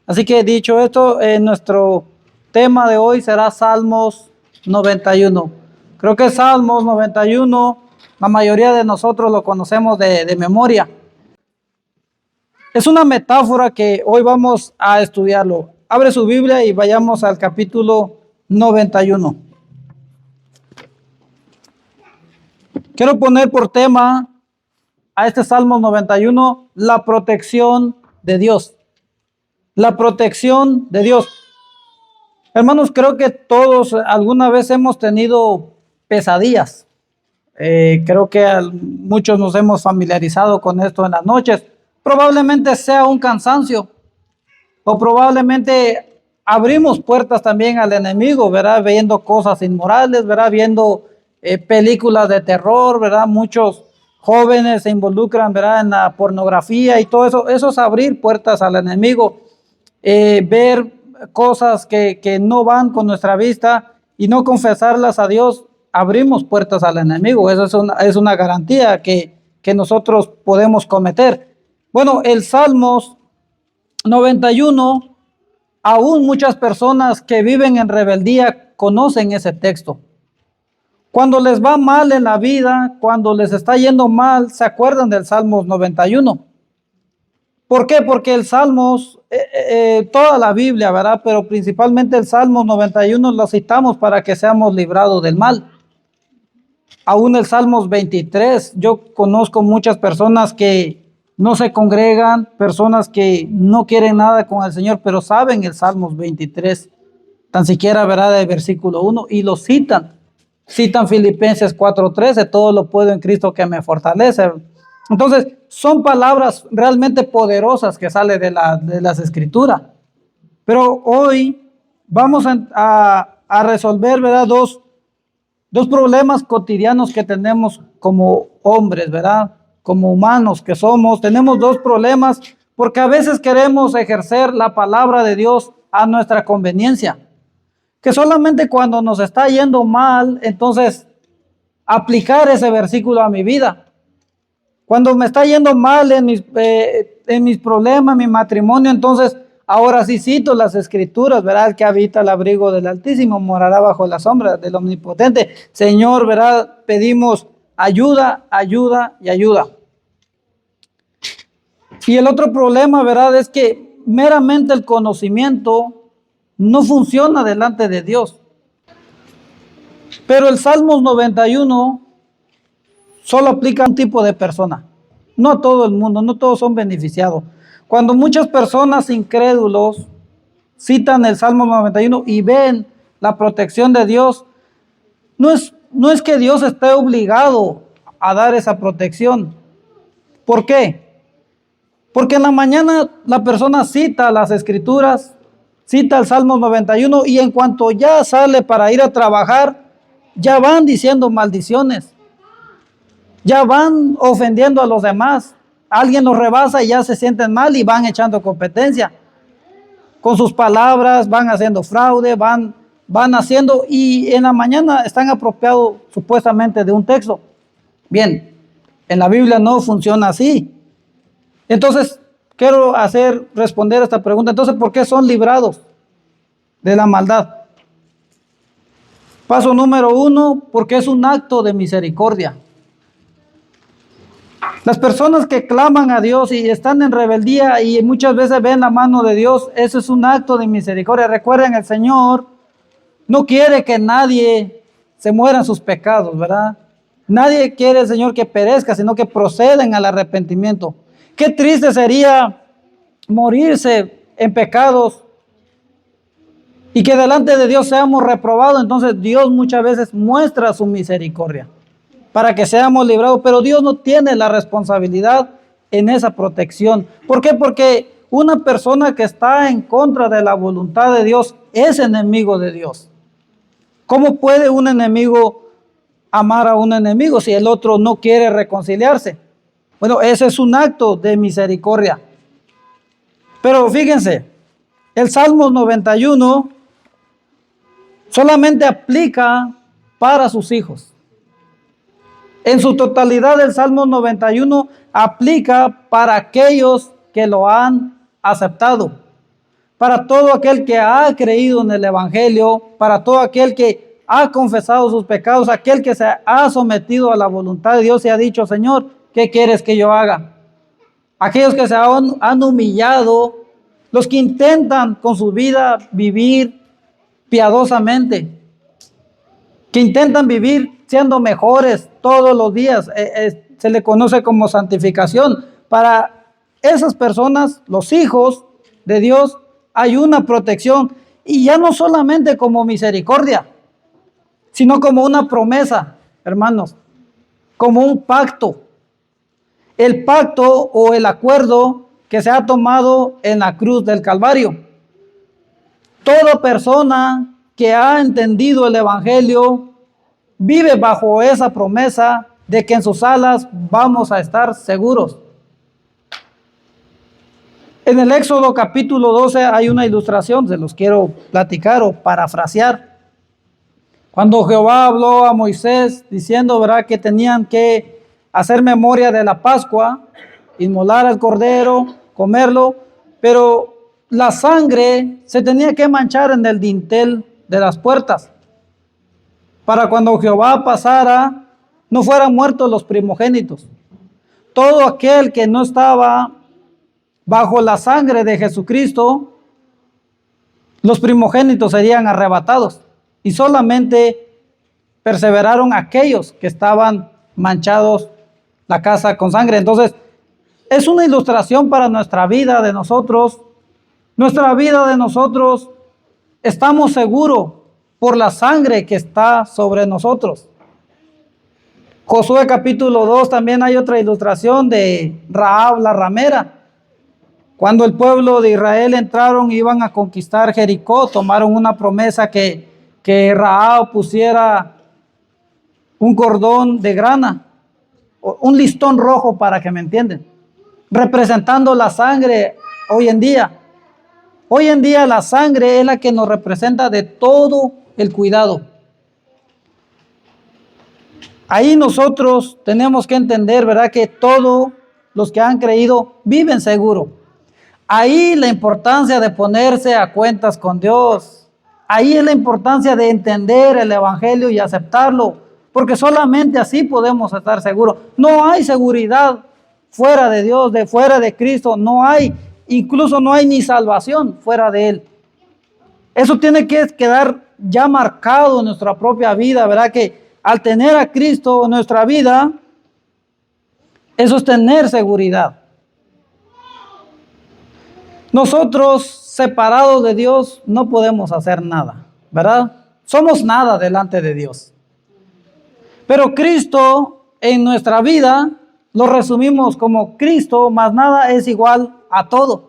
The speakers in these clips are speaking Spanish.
Así que dicho esto, nuestro tema de hoy será Salmos 91. Creo que Salmos 91, la mayoría de nosotros lo conocemos de memoria. Es una metáfora que hoy vamos a estudiarlo. Abre su Biblia y vayamos al capítulo 91. Quiero poner por tema a este Salmos 91 la protección de Dios. La protección de Dios. Hermanos, creo que todos alguna vez hemos tenido pesadillas. Creo que muchos nos hemos familiarizado con esto en las noches. Probablemente sea un cansancio o probablemente abrimos puertas también al enemigo, ¿verdad? Viendo cosas inmorales, ¿verdad? Viendo películas de terror, ¿verdad? Muchos jóvenes se involucran, ¿verdad? En la pornografía y todo eso. Eso es abrir puertas al enemigo. Ver cosas que no van con nuestra vista y no confesarlas a Dios, abrimos puertas al enemigo. Eso es una garantía que nosotros podemos cometer. Bueno, el Salmos 91, aún muchas personas que viven en rebeldía conocen ese texto. Cuando les va mal en la vida, cuando les está yendo mal, se acuerdan del Salmos 91. ¿Por qué? Porque el Salmos, toda la Biblia, ¿verdad? Pero principalmente el Salmos 91 lo citamos para que seamos librados del mal. Aún el Salmos 23, yo conozco muchas personas que no se congregan, personas que no quieren nada con el Señor, pero saben el Salmos 23, tan siquiera, ¿verdad? Del versículo 1, y lo citan. Citan Filipenses 4:13, todo lo puedo en Cristo que me fortalece. Entonces, son palabras realmente poderosas que salen de las Escrituras. Pero hoy vamos a resolver, ¿verdad? Dos problemas cotidianos que tenemos como hombres, ¿verdad? Como humanos que somos. Tenemos dos problemas porque a veces queremos ejercer la palabra de Dios a nuestra conveniencia. Que solamente cuando nos está yendo mal, entonces aplicar ese versículo a mi vida. Cuando me está yendo mal en mis problemas, mi matrimonio, entonces ahora sí cito las Escrituras, ¿verdad? El que habita el abrigo del Altísimo morará bajo la sombra del Omnipotente. Señor, ¿verdad? Pedimos ayuda, ayuda y ayuda. Y el otro problema, ¿verdad? Es que meramente el conocimiento no funciona delante de Dios. Pero el Salmos 91 solo aplica a un tipo de persona, no a todo el mundo, no todos son beneficiados. Cuando muchas personas incrédulos citan el Salmo 91 y ven la protección de Dios, no es que Dios esté obligado a dar esa protección. ¿Por qué? Porque en la mañana la persona cita las Escrituras, cita el Salmo 91 y en cuanto ya sale para ir a trabajar, ya van diciendo maldiciones. Ya van ofendiendo a los demás. Alguien los rebasa y ya se sienten mal y van echando competencia. Con sus palabras van haciendo fraude, van haciendo, y en la mañana están apropiados supuestamente de un texto. Bien, en la Biblia no funciona así. Entonces, quiero responder a esta pregunta. Entonces, ¿por qué son librados de la maldad? Paso número 1, porque es un acto de misericordia. Las personas que claman a Dios y están en rebeldía y muchas veces ven la mano de Dios, eso es un acto de misericordia. Recuerden, el Señor no quiere que nadie se muera en sus pecados, ¿verdad? Nadie quiere el Señor que perezca, sino que procedan al arrepentimiento. Qué triste sería morirse en pecados y que delante de Dios seamos reprobados. Entonces Dios muchas veces muestra su misericordia para que seamos librados, pero Dios no tiene la responsabilidad en esa protección. ¿Por qué? Porque una persona que está en contra de la voluntad de Dios es enemigo de Dios. ¿Cómo puede un enemigo amar a un enemigo si el otro no quiere reconciliarse? Bueno, ese es un acto de misericordia. Pero fíjense, el Salmo 91 solamente aplica para sus hijos. En su totalidad, el Salmo 91 aplica para aquellos que lo han aceptado. para todo aquel que ha creído en el Evangelio, para todo aquel que ha confesado sus pecados, aquel que se ha sometido a la voluntad de Dios y ha dicho, Señor, ¿qué quieres que yo haga? Aquellos que se han humillado, los que intentan con su vida vivir piadosamente, que intentan vivir siendo mejores todos los días, se le conoce como santificación. Para esas personas, los hijos de Dios, hay una protección, y ya no solamente como misericordia, sino como una promesa, hermanos, como un pacto. El pacto o el acuerdo que se ha tomado en la cruz del Calvario. Toda persona que ha entendido el Evangelio vive bajo esa promesa de que en sus alas vamos a estar seguros. En el Éxodo capítulo 12 hay una ilustración, se los quiero platicar o parafrasear. Cuando Jehová habló a Moisés diciendo, ¿verdad?, que tenían que hacer memoria de la Pascua, inmolar al cordero, comerlo, pero la sangre se tenía que manchar en el dintel de las puertas, para cuando Jehová pasara, no fueran muertos los primogénitos. Todo aquel que no estaba bajo la sangre de Jesucristo, los primogénitos serían arrebatados, y solamente perseveraron aquellos que estaban manchados la casa con sangre. Entonces, es una ilustración para nuestra vida de nosotros. Nuestra vida de nosotros, estamos seguros por la sangre que está sobre nosotros. Josué capítulo 2 también hay otra ilustración de Rahab la ramera. Cuando el pueblo de Israel entraron, iban a conquistar Jericó, tomaron una promesa que Rahab pusiera un cordón de grana, un listón rojo, para que me entiendan, representando la sangre hoy en día. Hoy en día la sangre es la que nos representa de todo el cuidado. Ahí nosotros tenemos que entender, ¿verdad?, que todos los que han creído viven seguro. Ahí la importancia de ponerse a cuentas con Dios. Ahí es la importancia de entender el Evangelio y aceptarlo, porque solamente así podemos estar seguros. No hay seguridad fuera de Dios, fuera de Cristo, no hay, incluso no hay ni salvación fuera de Él. Eso tiene que quedar ya marcado en nuestra propia vida, ¿verdad? Que al tener a Cristo en nuestra vida, eso es tener seguridad. Nosotros, separados de Dios, no podemos hacer nada, ¿verdad? Somos nada delante de Dios. Pero Cristo en nuestra vida lo resumimos como Cristo más nada es igual a todo.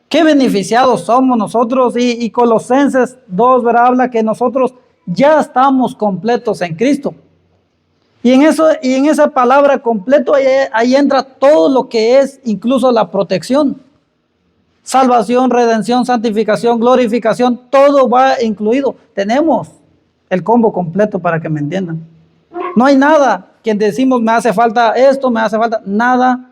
Qué beneficiados somos nosotros. Y Colosenses 2, ¿verdad?, habla que nosotros ya estamos completos en Cristo. Y en esa palabra completo, ahí entra todo lo que es incluso la protección. Salvación, redención, santificación, glorificación, todo va incluido. Tenemos el combo completo, para que me entiendan. No hay nada que decimos me hace falta esto, me hace falta nada.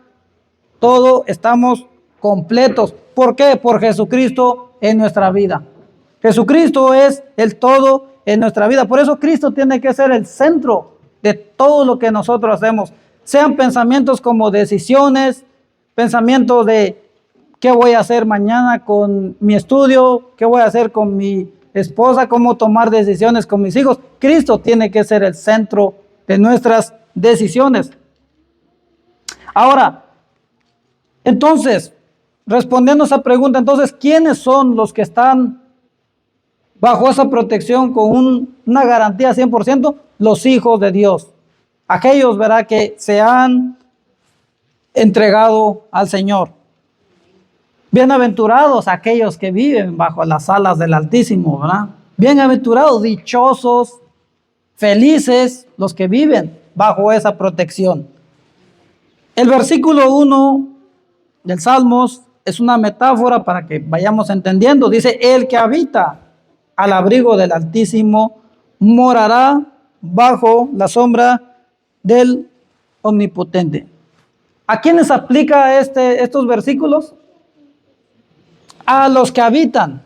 Todo estamos completos. ¿Por qué? Por Jesucristo en nuestra vida. Jesucristo es el todo en nuestra vida. Por eso Cristo tiene que ser el centro de todo lo que nosotros hacemos. Sean pensamientos como decisiones, pensamientos de ¿qué voy a hacer mañana con mi estudio? ¿Qué voy a hacer con mi esposa? ¿Cómo tomar decisiones con mis hijos? Cristo tiene que ser el centro de nuestras decisiones. Ahora, entonces, respondiendo a esa pregunta, entonces, ¿quiénes son los que están bajo esa protección con una garantía 100%? Los hijos de Dios. Aquellos, ¿verdad?, que se han entregado al Señor. Bienaventurados aquellos que viven bajo las alas del Altísimo, ¿verdad? Bienaventurados, dichosos, felices los que viven bajo esa protección. El versículo 1 del Salmos es una metáfora para que vayamos entendiendo. Dice, el que habita al abrigo del Altísimo morará bajo la sombra del Omnipotente. ¿A quiénes aplica estos versículos? A los que habitan.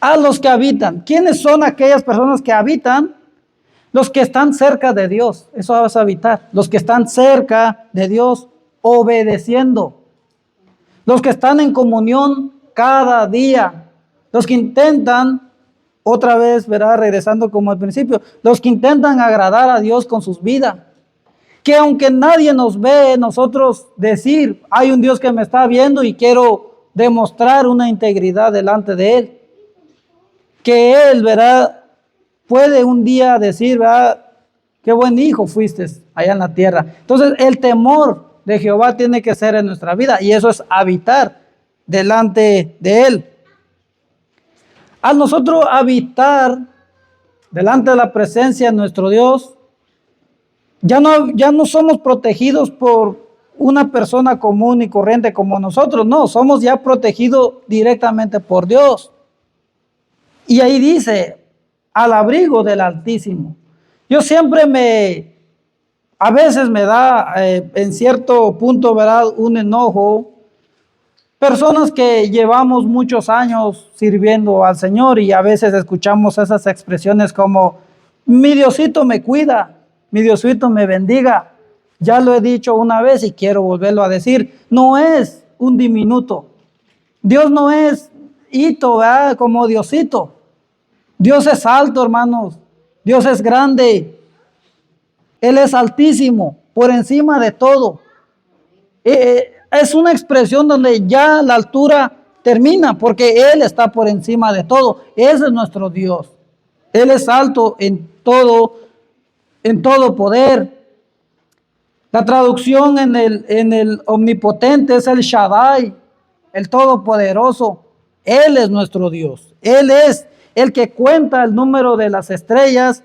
A los que habitan. ¿Quiénes son aquellas personas que habitan? Los que están cerca de Dios. Eso vas a habitar. Los que están cerca de Dios, obedeciendo. Los que están en comunión cada día. Los que intentan, otra vez, verá, regresando como al principio, los que intentan agradar a Dios con sus vidas. Que aunque nadie nos ve, nosotros decir, hay un Dios que me está viendo y quiero demostrar una integridad delante de Él. Que Él, verá, puede un día decir, ¿verdad? Qué buen hijo fuiste allá en la tierra. Entonces, el temor de Jehová tiene que ser en nuestra vida, y eso es habitar delante de Él. Al nosotros habitar delante de la presencia de nuestro Dios, ya no somos protegidos por una persona común y corriente como nosotros, no, somos ya protegidos directamente por Dios. Y ahí dice, al abrigo del Altísimo. Yo siempre a veces me da en cierto punto, ¿verdad?, un enojo. Personas que llevamos muchos años sirviendo al Señor y a veces escuchamos esas expresiones como, mi Diosito me cuida, mi Diosito me bendiga. Ya lo he dicho una vez y quiero volverlo a decir, no es un diminuto. Dios no es hito, ¿verdad?, como Diosito. Dios es alto, hermanos. Dios es grande. Él es altísimo, por encima de todo. Es una expresión donde ya la altura termina, porque Él está por encima de todo. Ese es nuestro Dios. Él es alto en todo poder. La traducción en el omnipotente es el Shaddai, el todopoderoso. Él es nuestro Dios. Él es el que cuenta el número de las estrellas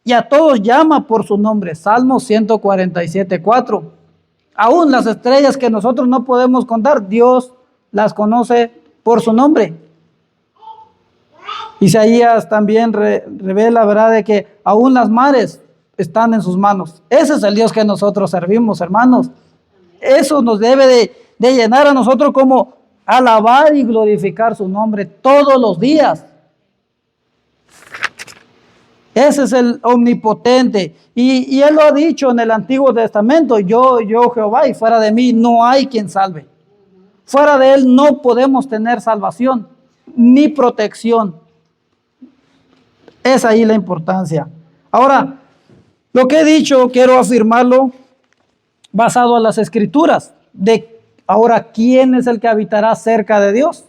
y a todos llama por su nombre. Salmo 147:4. Aún las estrellas que nosotros no podemos contar, Dios las conoce por su nombre. Isaías también revela, ¿verdad?, de que aún las mares están en sus manos. Ese es el Dios que nosotros servimos, hermanos. Eso nos debe de llenar a nosotros como alabar y glorificar su nombre todos los días. Ese es el omnipotente. Y Él lo ha dicho en el Antiguo Testamento, yo Jehová, y fuera de mí no hay quien salve. Fuera de Él no podemos tener salvación ni protección. Es ahí la importancia. Ahora, lo que he dicho, quiero afirmarlo basado en las Escrituras. Ahora, ¿quién es el que habitará cerca de Dios?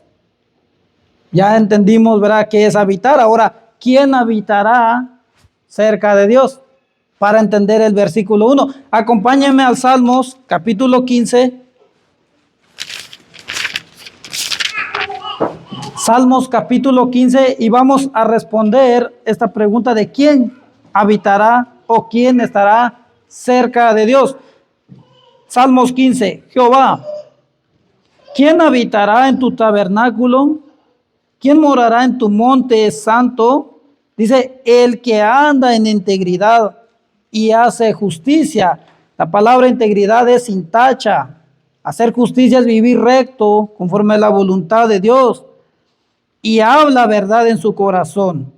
Ya entendimos, ¿verdad?, qué es habitar. Ahora, ¿quién habitará cerca de Dios? Para entender el versículo 1. Acompáñenme al Salmos, capítulo 15. Salmos, capítulo 15, y vamos a responder esta pregunta de quién habitará o quién estará cerca de Dios. Salmos 15. Jehová, ¿quién habitará en tu tabernáculo? ¿Quién morará en tu monte santo? Dice, el que anda en integridad y hace justicia. La palabra integridad es sin tacha. Hacer justicia es vivir recto, conforme a la voluntad de Dios. Y habla verdad en su corazón.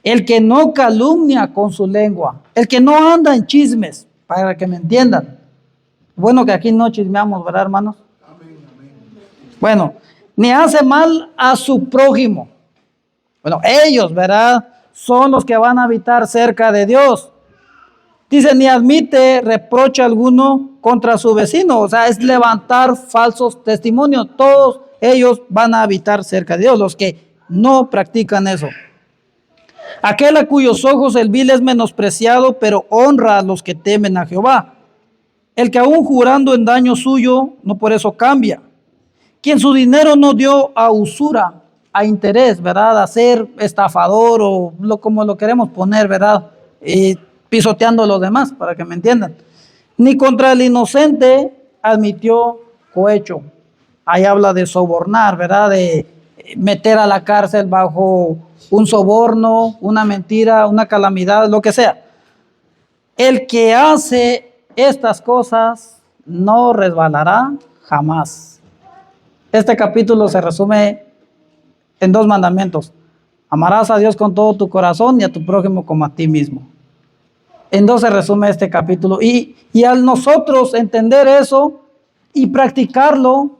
El que no calumnia con su lengua. El que no anda en chismes, para que me entiendan. Bueno, que aquí no chismeamos, ¿verdad, hermanos? Amén, amén. Bueno, ni hace mal a su prójimo. Bueno, ellos, ¿verdad?, son los que van a habitar cerca de Dios. Dice, ni admite reproche alguno contra su vecino. O sea, es levantar falsos testimonios. Todos ellos van a habitar cerca de Dios, los que no practican eso. Aquel a cuyos ojos el vil es menospreciado, pero honra a los que temen a Jehová. El que aún jurando en daño suyo, no por eso cambia. Quien su dinero no dio a usura, a interés, ¿verdad?, a ser estafador o como lo queremos poner, ¿verdad?, pisoteando a los demás, para que me entiendan. Ni contra el inocente admitió cohecho. Ahí habla de sobornar, ¿verdad?, de meter a la cárcel bajo un soborno, una mentira, una calamidad, lo que sea. El que hace estas cosas no resbalará jamás. Este capítulo se resume en 2 mandamientos. Amarás a Dios con todo tu corazón y a tu prójimo como a ti mismo. En 2 se resume este capítulo. Y al nosotros entender eso y practicarlo,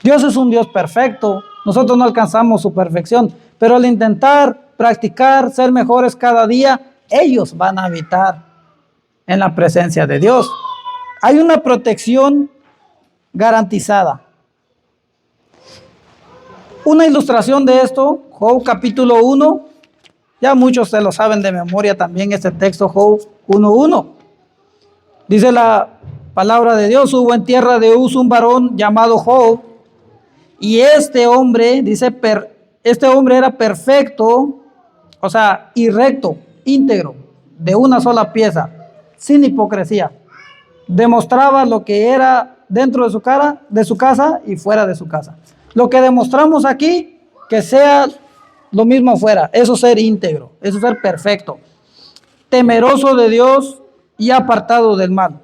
Dios es un Dios perfecto. Nosotros no alcanzamos su perfección, pero al intentar practicar, ser mejores cada día, ellos van a habitar en la presencia de Dios. Hay una protección garantizada. Una ilustración de esto, Job capítulo 1, ya muchos se lo saben de memoria también este texto, Job 1:1. Dice la palabra de Dios: hubo en tierra de Uz un varón llamado Job, y este hombre, dice, este hombre era perfecto, o sea, y recto, íntegro, de una sola pieza, sin hipocresía. Demostraba lo que era dentro de su casa y fuera de su casa. Lo que demostramos aquí, que sea lo mismo fuera, eso es ser íntegro, eso es ser perfecto, temeroso de Dios y apartado del mal.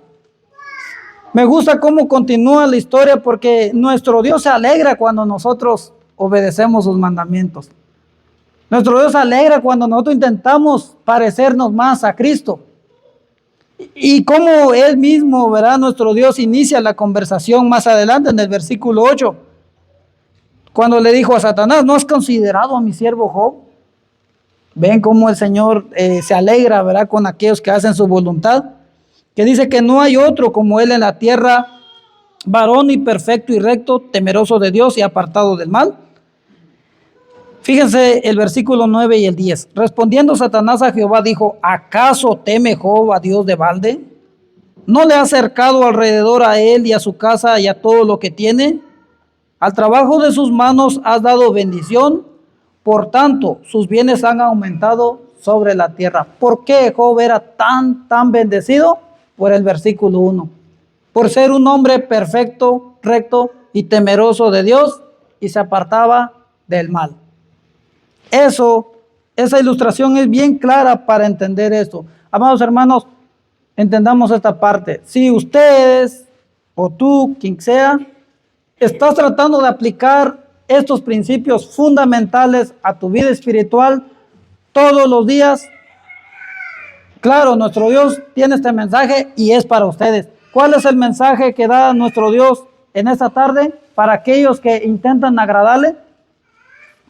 Me gusta cómo continúa la historia, porque nuestro Dios se alegra cuando nosotros obedecemos sus mandamientos. Nuestro Dios se alegra cuando nosotros intentamos parecernos más a Cristo. Y como Él mismo, ¿verdad? Nuestro Dios inicia la conversación más adelante en el versículo 8. Cuando le dijo a Satanás: ¿no has considerado a mi siervo Job? Ven cómo el Señor se alegra, ¿verdad?, con aquellos que hacen su voluntad. Que dice que no hay otro como Él en la tierra, varón y perfecto y recto, temeroso de Dios y apartado del mal. Fíjense el versículo 9 y el 10. Respondiendo Satanás a Jehová dijo: ¿acaso teme Job a Dios de balde? ¿No le ha cercado alrededor a él y a su casa y a todo lo que tiene? Al trabajo de sus manos has dado bendición, por tanto sus bienes han aumentado sobre la tierra. ¿Por qué Job era tan bendecido? Por el versículo 1. Por ser un hombre perfecto, recto y temeroso de Dios, y se apartaba del mal. Esa ilustración es bien clara para entender esto. Amados hermanos, entendamos esta parte. Si ustedes o tú, quien sea, estás tratando de aplicar estos principios fundamentales a tu vida espiritual todos los días, claro, nuestro Dios tiene este mensaje y es para ustedes. ¿Cuál es el mensaje que da nuestro Dios en esta tarde para aquellos que intentan agradarle?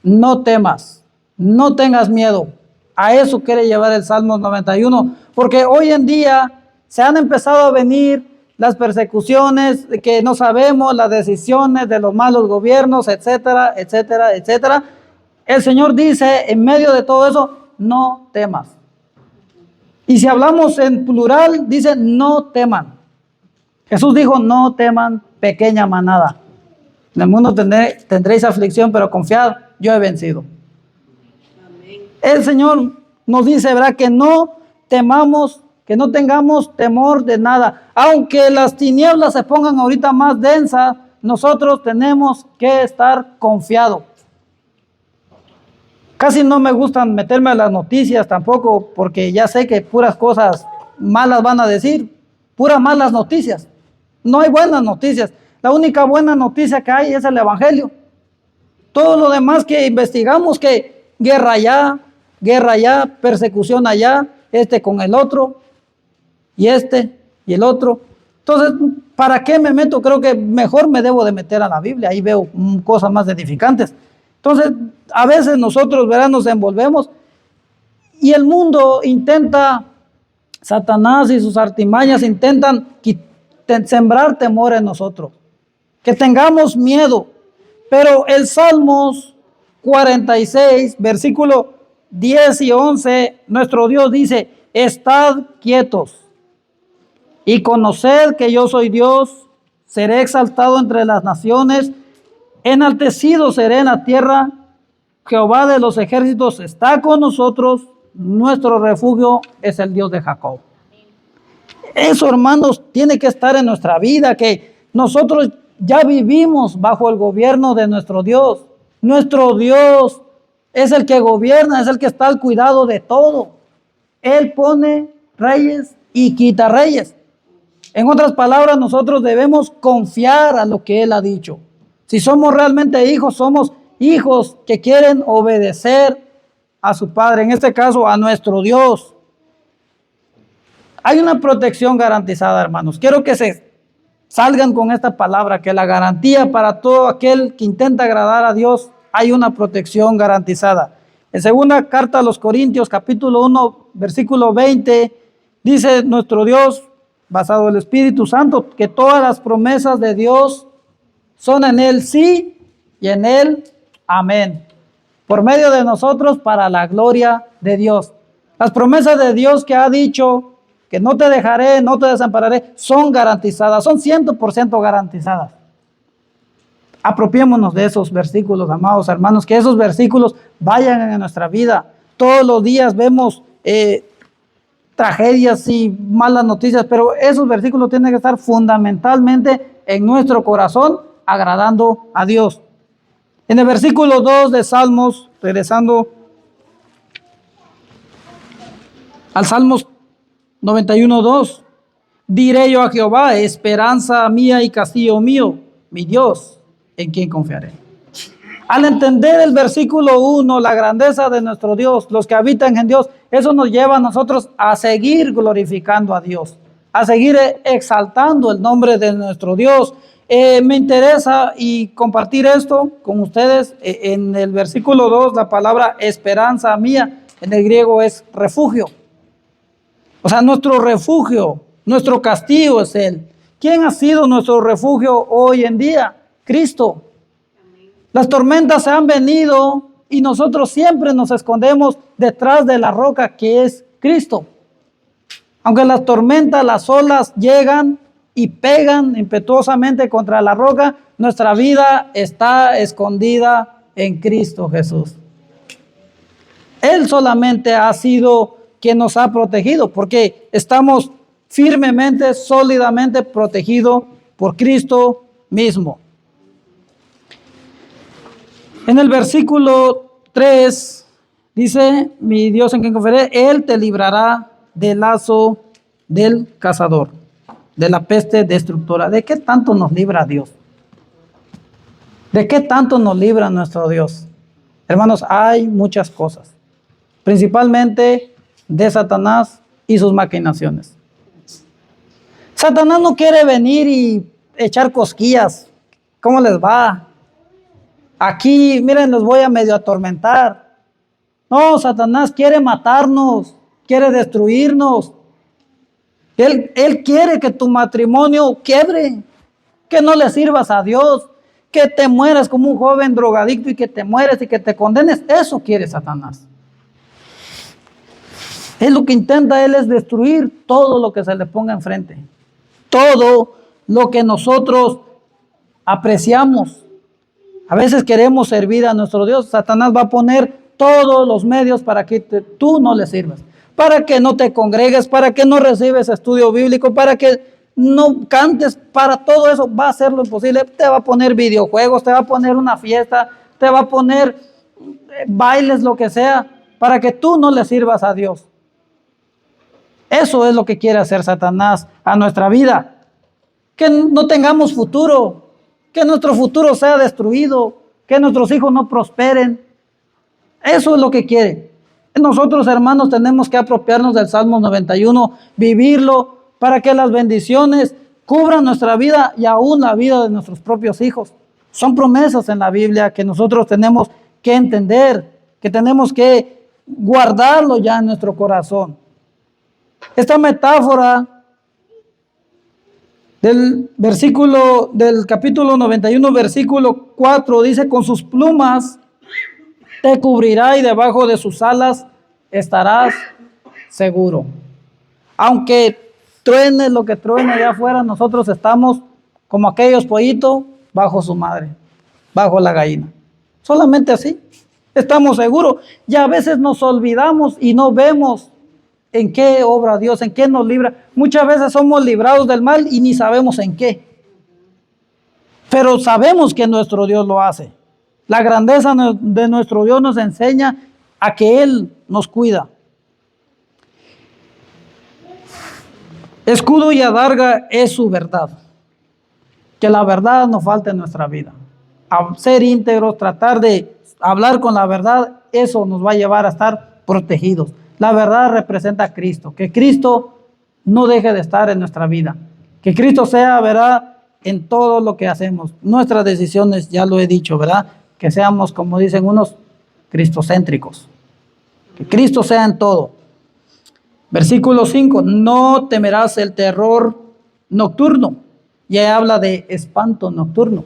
No temas, no tengas miedo. A eso quiere llevar el Salmo 91, porque hoy en día se han empezado a venir las persecuciones que no sabemos, las decisiones de los malos gobiernos, etcétera, etcétera, etcétera. El Señor dice, en medio de todo eso, no temas. Y si hablamos en plural, dice, no teman. Jesús dijo: no teman, pequeña manada. En el mundo tendréis aflicción, pero confiad, yo he vencido. Amén. El Señor nos dice, ¿verdad?, que no temamos, que no tengamos temor de nada. Aunque las tinieblas se pongan ahorita más densas, nosotros tenemos que estar confiados. Casi no me gustan meterme a las noticias tampoco, porque ya sé que puras cosas malas van a decir, puras malas noticias. No hay buenas noticias. La única buena noticia que hay es el Evangelio. Todo lo demás que investigamos, que guerra allá, persecución allá, con el otro, y y el otro. Entonces, ¿para qué me meto? Creo que mejor me debo de meter a la Biblia, ahí veo cosas más edificantes. Entonces, a veces nosotros, ¿verdad?, nos envolvemos y el mundo intenta, Satanás y sus artimañas intentan sembrar temor en nosotros, que tengamos miedo. Pero el Salmos 46, versículo 10 y 11, nuestro Dios dice: estad quietos y conoced que yo soy Dios, seré exaltado entre las naciones, enaltecido seré en la tierra. Jehová de los ejércitos está con nosotros, nuestro refugio es el Dios de Jacob. Eso, hermanos, tiene que estar en nuestra vida, que nosotros ya vivimos bajo el gobierno de nuestro Dios. Nuestro Dios es el que gobierna, es el que está al cuidado de todo. Él pone reyes y quita reyes. En otras palabras, nosotros debemos confiar a lo que Él ha dicho. Si somos realmente hijos, somos hijos que quieren obedecer a su Padre, en este caso a nuestro Dios. Hay una protección garantizada, hermanos. Quiero que se salgan con esta palabra, que la garantía para todo aquel que intenta agradar a Dios, hay una protección garantizada. En segunda carta a los Corintios, capítulo 1, versículo 20, dice nuestro Dios, basado en el Espíritu Santo, que todas las promesas de Dios son en Él sí y en Él amén. Por medio de nosotros para la gloria de Dios. Las promesas de Dios que ha dicho, que no te dejaré, no te desampararé, son garantizadas, son 100% garantizadas. Apropiémonos de esos versículos, amados hermanos, que esos versículos vayan en nuestra vida. Todos los días vemos tragedias y malas noticias, pero esos versículos tienen que estar fundamentalmente en nuestro corazón, agradando a Dios. En el versículo 2 de Salmos, regresando al Salmos 91:2, diré yo a Jehová, esperanza mía y castillo mío, mi Dios, en quien confiaré. Al entender el versículo 1, la grandeza de nuestro Dios, los que habitan en Dios, eso nos lleva a nosotros a seguir glorificando a Dios, a seguir exaltando el nombre de nuestro Dios. Me interesa y compartir esto con ustedes. En el versículo 2, la palabra esperanza mía, en el griego es refugio. O sea, nuestro refugio, nuestro castillo es Él. ¿Quién ha sido nuestro refugio hoy en día? Cristo. Las tormentas se han venido y nosotros siempre nos escondemos detrás de la roca que es Cristo. Aunque las tormentas, las olas llegan y pegan impetuosamente contra la roca, nuestra vida está escondida en Cristo Jesús. Él solamente ha sido quien nos ha protegido, porque estamos firmemente, sólidamente protegidos por Cristo mismo. En el versículo 3 dice, mi Dios en quien confiaré, Él te librará del lazo del cazador, de la peste destructora. ¿De qué tanto nos libra Dios? ¿De qué tanto nos libra nuestro Dios? Hermanos, hay muchas cosas, principalmente de Satanás y sus maquinaciones. Satanás no quiere venir y echar cosquillas. ¿Cómo les va? Aquí, miren, los voy a medio atormentar. No, Satanás quiere matarnos, quiere destruirnos. Él quiere que tu matrimonio quiebre, que no le sirvas a Dios, que te mueras como un joven drogadicto y que te mueres y que te condenes. Eso quiere Satanás. Él lo que intenta es destruir todo lo que se le ponga enfrente. Todo lo que nosotros apreciamos. A veces queremos servir a nuestro Dios. Satanás va a poner todos los medios para que tú no le sirvas. Para que no te congregues, para que no recibes estudio bíblico, para que no cantes, para todo eso va a hacer lo imposible. Te va a poner videojuegos, te va a poner una fiesta, te va a poner bailes, lo que sea, para que tú no le sirvas a Dios. Eso es lo que quiere hacer Satanás a nuestra vida. Que no tengamos futuro, que nuestro futuro sea destruido, que nuestros hijos no prosperen. Eso es lo que quiere. Nosotros, hermanos, tenemos que apropiarnos del Salmo 91, vivirlo para que las bendiciones cubran nuestra vida y aún la vida de nuestros propios hijos. Son promesas en la Biblia que nosotros tenemos que entender, que tenemos que guardarlo ya en nuestro corazón. Esta metáfora del capítulo 91, versículo 4, dice, con sus plumas te cubrirá y debajo de sus alas estarás seguro. Aunque truene lo que truene allá afuera, nosotros estamos como aquellos pollitos bajo su madre, bajo la gallina. Solamente así estamos seguros. Y a veces nos olvidamos y no vemos en qué obra Dios, en qué nos libra. Muchas veces somos librados del mal y ni sabemos en qué. Pero sabemos que nuestro Dios lo hace. La grandeza de nuestro Dios nos enseña a que Él nos cuida. Escudo y adarga es su verdad. Que la verdad no falte en nuestra vida. A ser íntegros, tratar de hablar con la verdad, eso nos va a llevar a estar protegidos. La verdad representa a Cristo. Que Cristo no deje de estar en nuestra vida. Que Cristo sea, ¿verdad?, en todo lo que hacemos. Nuestras decisiones, ya lo he dicho, ¿verdad?, que seamos, como dicen unos, cristocéntricos. Que Cristo sea en todo. Versículo 5, no temerás el terror nocturno. Ya habla de espanto nocturno.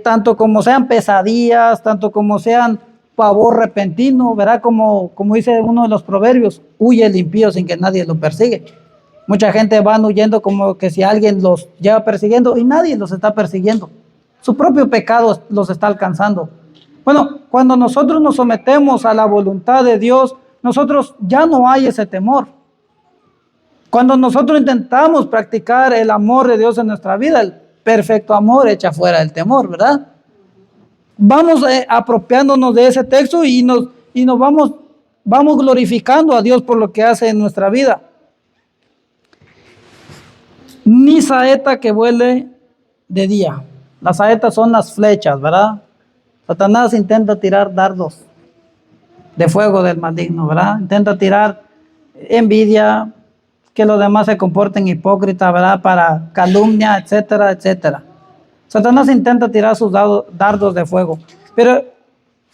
Tanto como sean pesadillas, tanto como sean pavor repentino, ¿verdad? Como dice uno de los proverbios, huye el impío sin que nadie lo persigue. Mucha gente van huyendo como que si alguien los lleva persiguiendo y nadie los está persiguiendo. Su propio pecado los está alcanzando. Bueno, cuando nosotros nos sometemos a la voluntad de Dios, nosotros ya no hay ese temor. Cuando nosotros intentamos practicar el amor de Dios en nuestra vida, el perfecto amor echa fuera el temor, ¿verdad? Vamos apropiándonos de ese texto y nos vamos glorificando a Dios por lo que hace en nuestra vida. Ni saeta que vuele de día. Las saetas son las flechas, ¿verdad? Satanás intenta tirar dardos de fuego del maligno, ¿verdad? Intenta tirar envidia, que los demás se comporten hipócritas, ¿verdad? Para calumnia, etcétera, etcétera. Satanás intenta tirar sus dardos de fuego, pero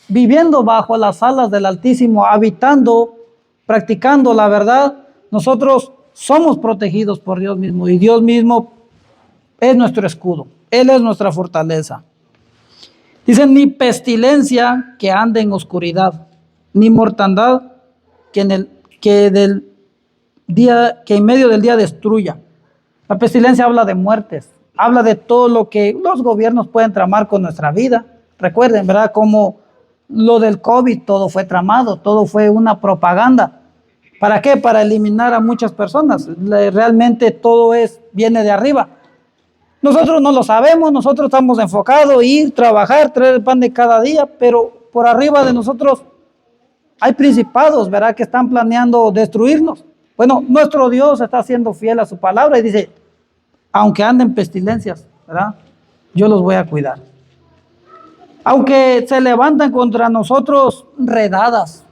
viviendo bajo las alas del Altísimo, habitando, practicando la verdad, nosotros somos protegidos por Dios mismo y Dios mismo es nuestro escudo. Él es nuestra fortaleza. Dicen, ni pestilencia que ande en oscuridad, ni mortandad que en medio del día destruya. La pestilencia habla de muertes, habla de todo lo que los gobiernos pueden tramar con nuestra vida. Recuerden, ¿verdad?, como lo del COVID, todo fue tramado, todo fue una propaganda. ¿Para qué? Para eliminar a muchas personas. Realmente todo viene de arriba. Nosotros no lo sabemos, nosotros estamos enfocados, ir, trabajar, traer el pan de cada día, pero por arriba de nosotros hay principados, ¿verdad?, que están planeando destruirnos. Bueno, nuestro Dios está siendo fiel a su palabra y dice, aunque anden pestilencias, ¿verdad?, yo los voy a cuidar. Aunque se levantan contra nosotros redadas,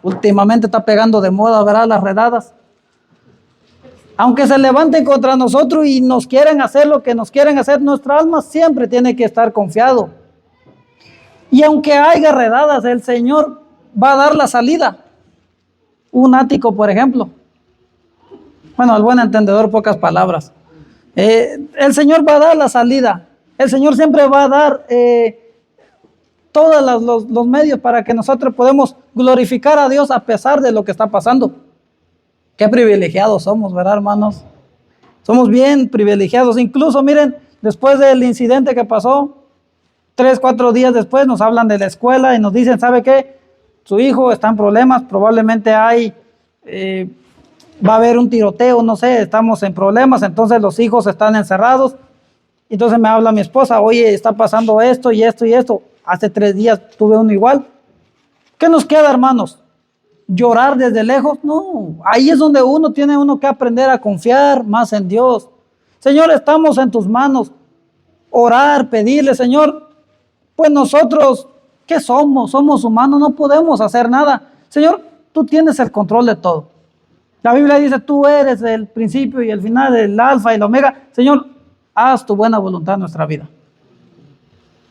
últimamente está pegando de moda, ¿verdad?, las redadas. Aunque se levanten contra nosotros y nos quieren hacer lo que nos quieren hacer, nuestra alma siempre tiene que estar confiado. Y aunque haya redadas, el Señor va a dar la salida. Un ático, por ejemplo. Bueno, al buen entendedor, pocas palabras. El Señor va a dar la salida. El Señor siempre va a dar todos los medios para que nosotros podamos glorificar a Dios a pesar de lo que está pasando. Qué privilegiados somos, ¿verdad, hermanos? Somos bien privilegiados. Incluso, miren, después del incidente que pasó, 3, 4 días después nos hablan de la escuela y nos dicen, ¿sabe qué? Su hijo está en problemas, probablemente va a haber un tiroteo, no sé, estamos en problemas, entonces los hijos están encerrados. Entonces me habla mi esposa, oye, está pasando esto y esto y esto. Hace 3 días tuve uno igual. ¿Qué nos queda, hermanos? ¿Llorar desde lejos? No, ahí es donde tiene que aprender a confiar más en Dios. Señor, estamos en tus manos. Orar, pedirle, Señor, pues nosotros, ¿qué somos? Somos humanos, no podemos hacer nada. Señor, tú tienes el control de todo. La Biblia dice, tú eres el principio y el final, el alfa y el omega. Señor, haz tu buena voluntad en nuestra vida.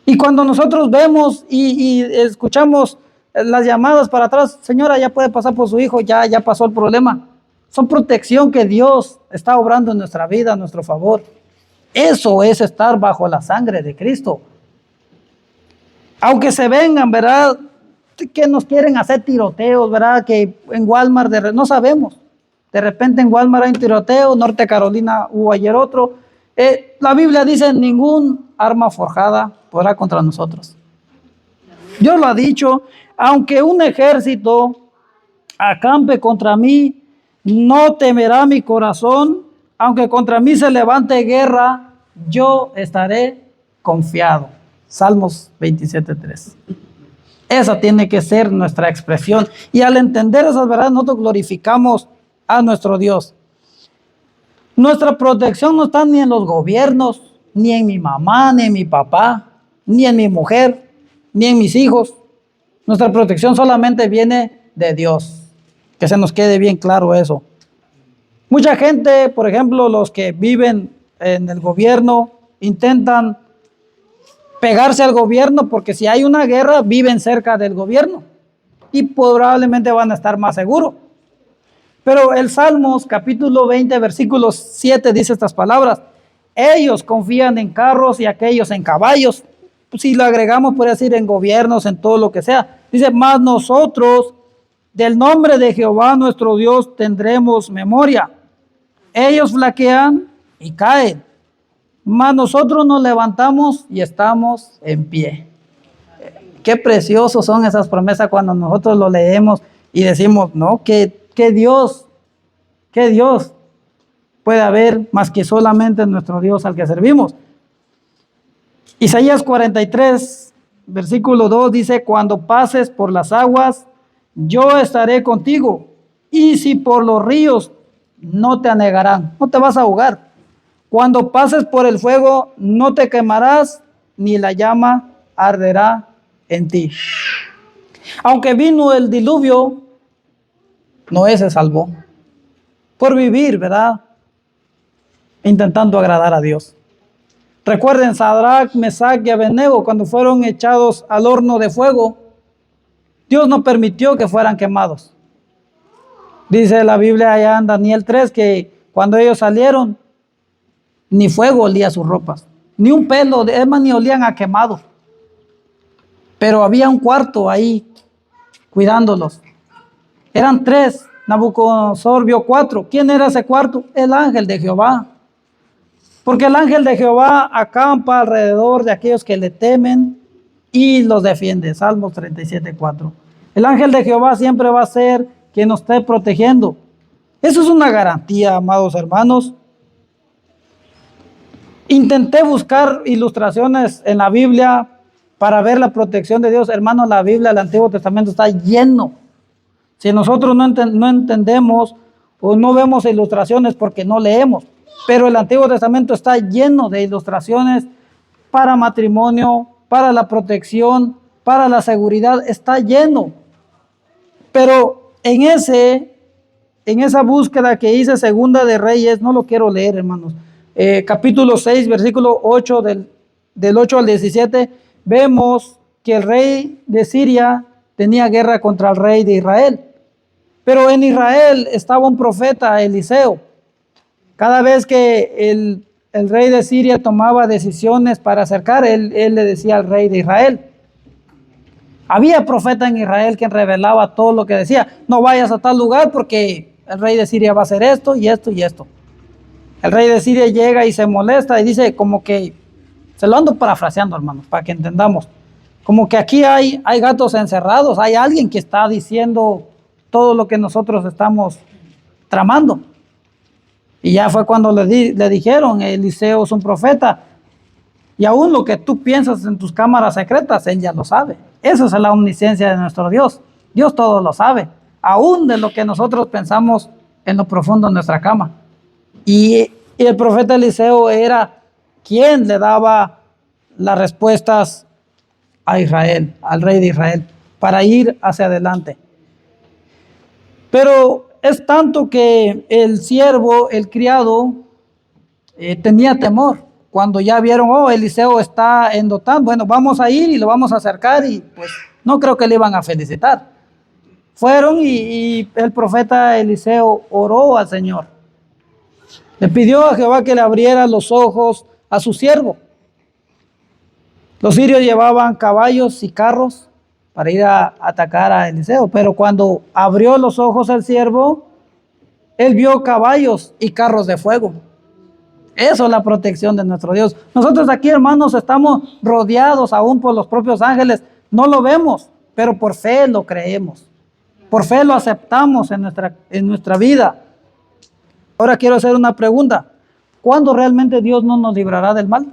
Y cuando nosotros vemos y escuchamos las llamadas para atrás, señora, ya puede pasar por su hijo, ya pasó el problema. Son protección que Dios está obrando en nuestra vida, a nuestro favor. Eso es estar bajo la sangre de Cristo. Aunque se vengan, ¿verdad?, que nos quieren hacer tiroteos, ¿verdad?, que en Walmart, no sabemos. De repente en Walmart hay un tiroteo, Norte Carolina hubo ayer otro. La Biblia dice, ningún arma forjada podrá contra nosotros. Dios lo ha dicho, aunque un ejército acampe contra mí, no temerá mi corazón, aunque contra mí se levante guerra, yo estaré confiado. Salmos 27:3. Esa tiene que ser nuestra expresión. Y al entender esas verdades, nosotros glorificamos a nuestro Dios. Nuestra protección no está ni en los gobiernos, ni en mi mamá, ni en mi papá, ni en mi mujer, ni en mis hijos. Nuestra protección solamente viene de Dios. Que se nos quede bien claro eso. Mucha gente, por ejemplo, los que viven en el gobierno, intentan pegarse al gobierno porque si hay una guerra, viven cerca del gobierno y probablemente van a estar más seguros. Pero el Salmos capítulo 20, versículo 7 dice estas palabras: ellos confían en carros y aquellos en caballos. Si lo agregamos, puede decir en gobiernos, en todo lo que sea. Dice, mas nosotros del nombre de Jehová nuestro Dios tendremos memoria. Ellos flaquean y caen, mas nosotros nos levantamos y estamos en pie. Qué preciosos son esas promesas cuando nosotros lo leemos y decimos, no, que Dios puede haber más que solamente nuestro Dios al que servimos. Isaías 43, versículo 2 dice, cuando pases por las aguas, yo estaré contigo, y si por los ríos, no te anegarán, no te vas a ahogar. Cuando pases por el fuego, no te quemarás, ni la llama arderá en ti. Aunque vino el diluvio, Noé se salvó por vivir, ¿verdad? Intentando agradar a Dios. Recuerden Sadrach, Mesach y Abednego cuando fueron echados al horno de fuego. Dios no permitió que fueran quemados. Dice la Biblia allá en Daniel 3 que cuando ellos salieron, ni fuego olía sus ropas, ni un pelo, es más, ni olían a quemado. Pero había un cuarto ahí cuidándolos. Eran 3, Nabucodonosor vio 4. ¿Quién era ese cuarto? El ángel de Jehová. Porque el ángel de Jehová acampa alrededor de aquellos que le temen y los defiende. Salmos 37:4. El ángel de Jehová siempre va a ser quien nos esté protegiendo. Eso es una garantía, amados hermanos. Intenté buscar ilustraciones en la Biblia para ver la protección de Dios. Hermanos, la Biblia, el Antiguo Testamento está lleno. Si nosotros no entendemos o no vemos ilustraciones porque no leemos, pero el Antiguo Testamento está lleno de ilustraciones para matrimonio, para la protección, para la seguridad, está lleno. Pero en esa búsqueda que hice, Segunda de Reyes, no lo quiero leer, hermanos, capítulo 6, versículo 8, del 8 al 17, vemos que el rey de Siria tenía guerra contra el rey de Israel. Pero en Israel estaba un profeta, Eliseo. Cada vez que el rey de Siria tomaba decisiones para acercar, él le decía al rey de Israel. Había profeta en Israel que revelaba todo lo que decía. No vayas a tal lugar porque el rey de Siria va a hacer esto y esto y esto. El rey de Siria llega y se molesta y dice como que, se lo ando parafraseando, hermanos, para que entendamos. Como que aquí hay gatos encerrados, hay alguien que está diciendo todo lo que nosotros estamos tramando. Y ya fue cuando le dijeron, Eliseo es un profeta. Y aún lo que tú piensas en tus cámaras secretas, él ya lo sabe. Esa es la omnisciencia de nuestro Dios. Dios todo lo sabe, aún de lo que nosotros pensamos en lo profundo de nuestra cama. Y el profeta Eliseo era quien le daba las respuestas a Israel, al rey de Israel, para ir hacia adelante. Pero es tanto que el siervo, el criado, tenía temor. Cuando ya vieron, Eliseo está en Dotán, bueno, vamos a ir y lo vamos a acercar y pues no creo que le iban a felicitar. Fueron y el profeta Eliseo oró al Señor. Le pidió a Jehová que le abriera los ojos a su siervo. Los sirios llevaban caballos y carros para ir a atacar a Eliseo, pero cuando abrió los ojos el siervo, él vio caballos y carros de fuego. Eso es la protección de nuestro Dios. Nosotros aquí, hermanos, estamos rodeados aún por los propios ángeles. No lo vemos, pero por fe lo creemos. Por fe lo aceptamos en nuestra vida. Ahora quiero hacer una pregunta. ¿Cuándo realmente Dios no nos librará del mal?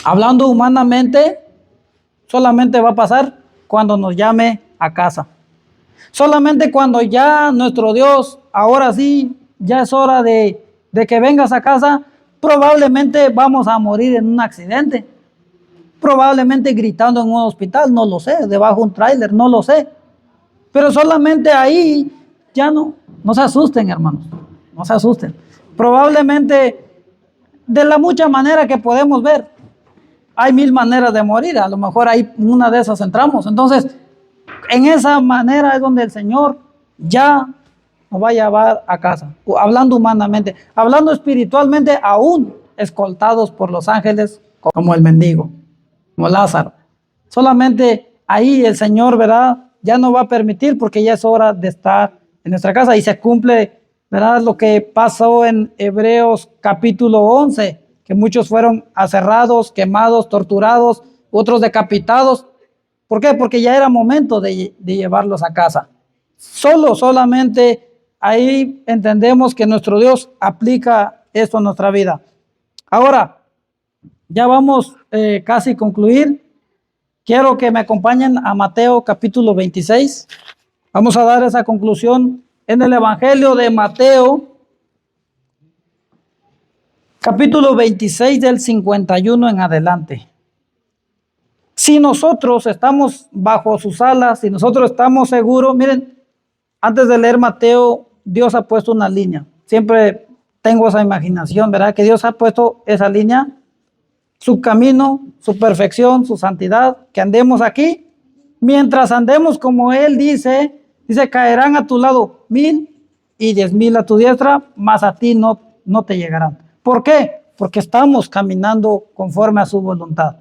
Hablando humanamente, solamente va a pasar cuando nos llame a casa. Solamente cuando ya nuestro Dios, ahora sí, ya es hora de que vengas a casa, probablemente vamos a morir en un accidente. Probablemente gritando en un hospital, no lo sé, debajo de un tráiler, no lo sé. Pero solamente ahí ya no se asusten, hermanos, no se asusten. Probablemente de la mucha manera que podemos ver, hay 1000 maneras de morir, a lo mejor hay una de esas entramos. Entonces, en esa manera es donde el Señor ya nos va a llevar a casa, hablando humanamente, hablando espiritualmente, aún escoltados por los ángeles, como el mendigo, como Lázaro. Solamente ahí el Señor, ¿verdad?, ya no va a permitir, porque ya es hora de estar en nuestra casa y se cumple, ¿verdad?, lo que pasó en Hebreos capítulo 11, que muchos fueron aserrados, quemados, torturados, otros decapitados. ¿Por qué? Porque ya era momento de llevarlos a casa. Solamente ahí entendemos que nuestro Dios aplica esto en nuestra vida. Ahora, ya vamos casi a concluir. Quiero que me acompañen a Mateo capítulo 26. Vamos a dar esa conclusión en el Evangelio de Mateo, capítulo 26 del 51 en adelante. Si nosotros estamos bajo sus alas, si nosotros estamos seguros, miren, antes de leer Mateo, Dios ha puesto una línea. Siempre tengo esa imaginación, ¿verdad? Que Dios ha puesto esa línea, su camino, su perfección, su santidad, que andemos aquí. Mientras andemos como Él dice, caerán a tu lado 1000 y 10,000 a tu diestra, mas a ti no te llegarán. ¿Por qué? Porque estamos caminando conforme a su voluntad.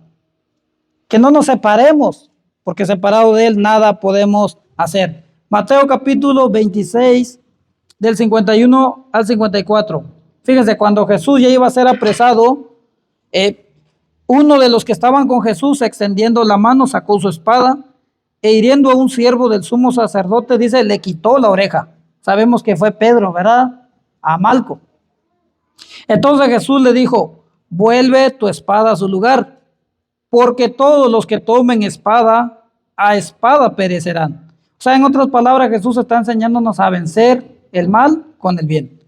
Que no nos separemos, porque separado de Él nada podemos hacer. Mateo capítulo 26, del 51 al 54. Fíjense, cuando Jesús ya iba a ser apresado, uno de los que estaban con Jesús, extendiendo la mano, sacó su espada e hiriendo a un siervo del sumo sacerdote, dice, le quitó la oreja. Sabemos que fue Pedro, ¿verdad? A Malco. Entonces Jesús le dijo, vuelve tu espada a su lugar, porque todos los que tomen espada, a espada perecerán. O sea, en otras palabras, Jesús está enseñándonos a vencer el mal con el bien.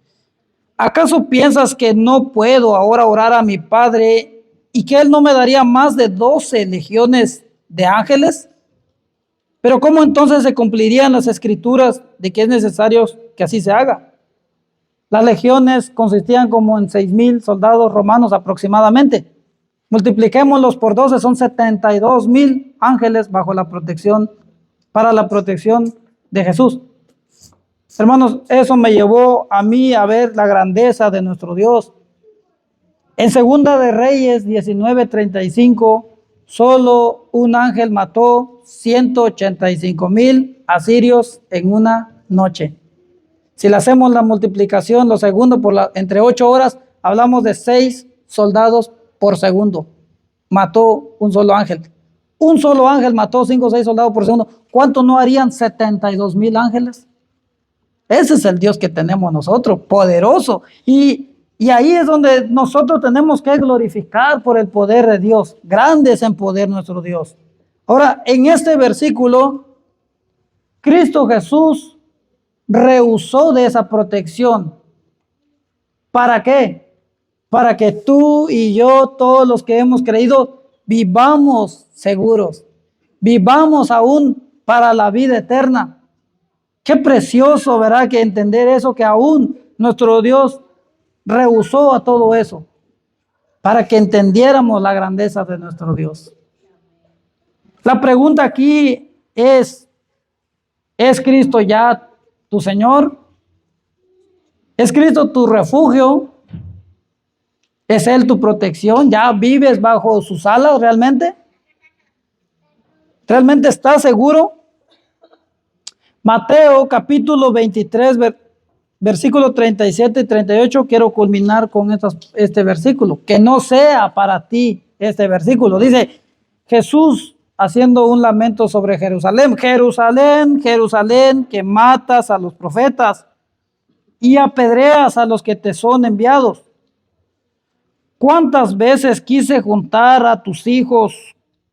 ¿Acaso piensas que no puedo ahora orar a mi Padre y que Él no me daría más de 12 legiones de ángeles? Pero ¿cómo entonces se cumplirían las escrituras de que es necesario que así se haga? Las legiones consistían como en 6,000 soldados romanos aproximadamente. Multipliquémoslos por 12, son 72,000 ángeles bajo la protección, para la protección de Jesús. Hermanos, eso me llevó a mí a ver la grandeza de nuestro Dios. En Segunda de Reyes 19:35, solo un ángel mató 185,000 asirios en una noche. Si le hacemos la multiplicación, lo segundo, entre 8 horas, hablamos de 6 soldados por segundo. Mató un solo ángel. Un solo ángel mató 5 o 6 soldados por segundo. ¿Cuánto no harían 72,000 ángeles? Ese es el Dios que tenemos nosotros, poderoso. Y ahí es donde nosotros tenemos que glorificar por el poder de Dios. Grande es en poder nuestro Dios. Ahora, en este versículo, Cristo Jesús rehusó de esa protección. ¿Para qué? Para que tú y yo, todos los que hemos creído, vivamos seguros. Vivamos aún para la vida eterna. Qué precioso, ¿verdad?, que entender eso, que aún nuestro Dios rehusó a todo eso para que entendiéramos la grandeza de nuestro Dios. La pregunta aquí ¿es Cristo ya tu Señor? ¿Es Cristo tu refugio? ¿Es Él tu protección? ¿Ya vives bajo sus alas realmente? ¿Realmente estás seguro? Mateo capítulo 23, versículo 37 y 38, quiero culminar con este versículo. Que no sea para ti este versículo. Dice Jesús haciendo un lamento sobre Jerusalén. Jerusalén, Jerusalén, que matas a los profetas y apedreas a los que te son enviados. ¿Cuántas veces quise juntar a tus hijos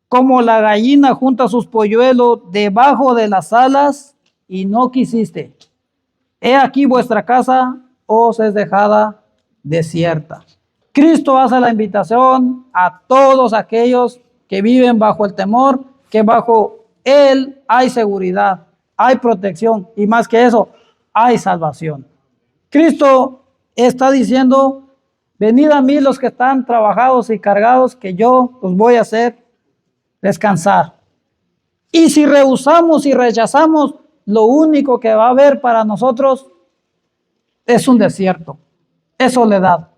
como la gallina junta sus polluelos debajo de las alas y no quisiste. He aquí vuestra casa os es dejada desierta. Cristo hace la invitación a todos aquellos que viven bajo el temor, que bajo Él hay seguridad, hay protección y más que eso, hay salvación. Cristo está diciendo, venid a mí los que están trabajados y cargados, que yo os voy a hacer descansar. Y si rehusamos y rechazamos, lo único que va a haber para nosotros es un desierto, es soledad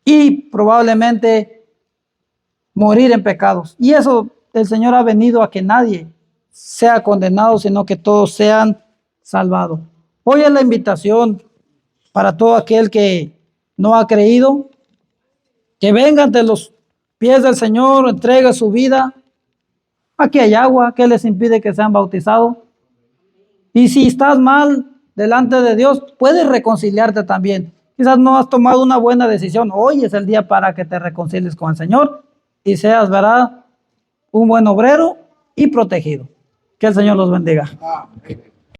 y probablemente morir en pecados. Y eso el Señor ha venido a que nadie sea condenado, sino que todos sean salvados. Hoy es la invitación para todo aquel que no ha creído, que venga ante los pies del Señor, entregue su vida. Aquí hay agua, ¿qué les impide que sean bautizados? Y si estás mal delante de Dios, puedes reconciliarte también. Quizás no has tomado una buena decisión. Hoy es el día para que te reconcilies con el Señor y seas, ¿verdad?, un buen obrero y protegido. Que el Señor los bendiga.